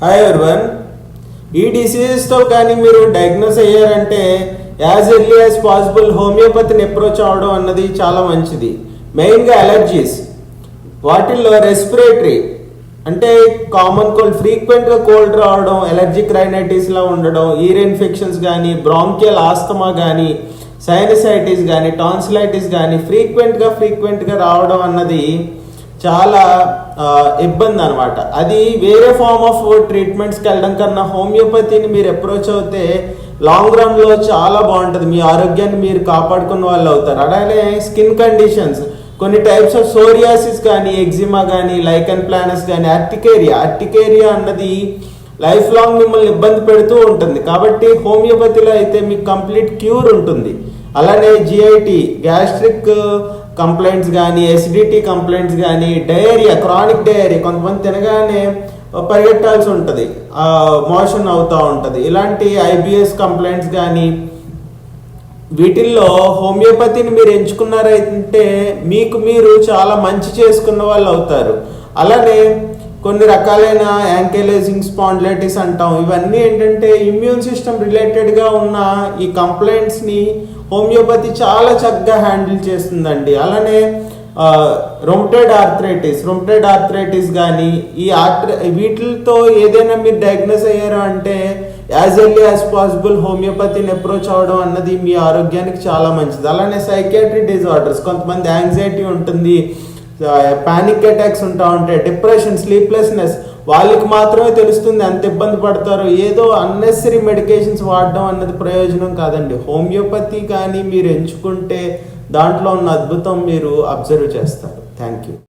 Hi everyone, ఈ డిసీజెస్తో కానీ మీరు డయాగ్నోస్ అయ్యారంటే యాజ్ ఎర్లీ యాజ్ పాసిబుల్ హోమియోపతిని అప్రోచ్ అవ్వడం అన్నది చాలా మంచిది. మెయిన్గా అలర్జీస్, వాటిల్లో రెస్పిరేటరీ అంటే కామన్ కోల్డ్, ఫ్రీక్వెంట్గా కోల్డ్ రావడం, ఎలర్జిక్ రైనైటిస్లా ఉండడం, ఈర్ ఇన్ఫెక్షన్స్ కానీ, బ్రాంకియల్ ఆస్తమా కానీ, సైనసైటిస్ కానీ, టాన్సిలైటిస్ కానీ ఫ్రీక్వెంట్గా రావడం అన్నది చాలా ఇబ్బంది అనమాట. అది వేరే ఫార్మ్ ఆఫ్ ట్రీట్మెంట్స్కి వెళ్ళడం కన్నా హోమియోపతిని మీరు అప్రోచ్ అవుతే లాంగ్ రన్లో చాలా బాగుంటుంది. మీ ఆరోగ్యాన్ని మీరు కాపాడుకున్న వాళ్ళు అవుతారు. అలాగే స్కిన్ కండిషన్స్, కొన్ని టైప్స్ ఆఫ్ సోరియాసిస్ కానీ, ఎగ్జిమా కానీ, లైకన్ ప్లానస్ కానీ, అర్టికేరియా అన్నది లైఫ్ లాంగ్ మిమ్మల్ని ఇబ్బంది పెడుతూ ఉంటుంది. కాబట్టి హోమియోపతిలో అయితే మీకు కంప్లీట్ క్యూర్ ఉంటుంది. అలానే జిఐటి, గ్యాస్ట్రిక్ కంప్లైంట్స్ కానీ, ఎసిడిటీ కంప్లైంట్స్ కానీ, డయేరియా, క్రానిక్ డయేరియా, కొంతమంది తినగానే పరిగెట్టాల్సి ఉంటుంది, మోషన్ అవుతూ ఉంటుంది, ఇలాంటి ఐబిఎస్ కంప్లైంట్స్ కానీ, వీటిల్లో హోమియోపతిని మీరు ఎంచుకున్నారంటే మీకు మీరు చాలా మంచి చేసుకున్న వాళ్ళు అవుతారు. అలానే కొన్ని రకాలైన యాంకైలోజింగ్ స్పాండిలైటిస్ అంటాం. ఇవన్నీ ఏంటంటే ఇమ్యూన్ సిస్టమ్ రిలేటెడ్గా ఉన్న ఈ కంప్లైంట్స్ని హోమియోపతి చాలా చక్కగా హ్యాండిల్ చేస్తుందండి. అలానే రొమటైడ్ ఆర్థరైటిస్ కానీ, వీటితో ఏదైనా మీరు డయాగ్నోస్ అయ్యారు అంటే యాజ్ ఎర్లీ యాజ్ పాసిబుల్ హోమియోపతిని అప్రోచ్ అవ్వడం అన్నది మీ ఆరోగ్యానికి చాలా మంచిది. అలానే సైకియాట్రిక్ డిజార్డర్స్, కొంతమంది యాంగ్జైటీ ఉంటుంది, పానిక్ అటాక్స్ ఉంటాయి, డిప్రెషన్, స్లీప్లెస్నెస్, వాళ్ళకి మాత్రమే తెలుస్తుంది ఎంత ఇబ్బంది పడతారో. ఏదో అన్నెసరీ మెడికేషన్స్ వాడడం అన్నది ప్రయోజనం కాదండి. హోమియోపతి కానీ మీరు ఎంచుకుంటే దాంట్లో ఉన్న అద్భుతం మీరు అబ్జర్వ్ చేస్తారు. Thank you.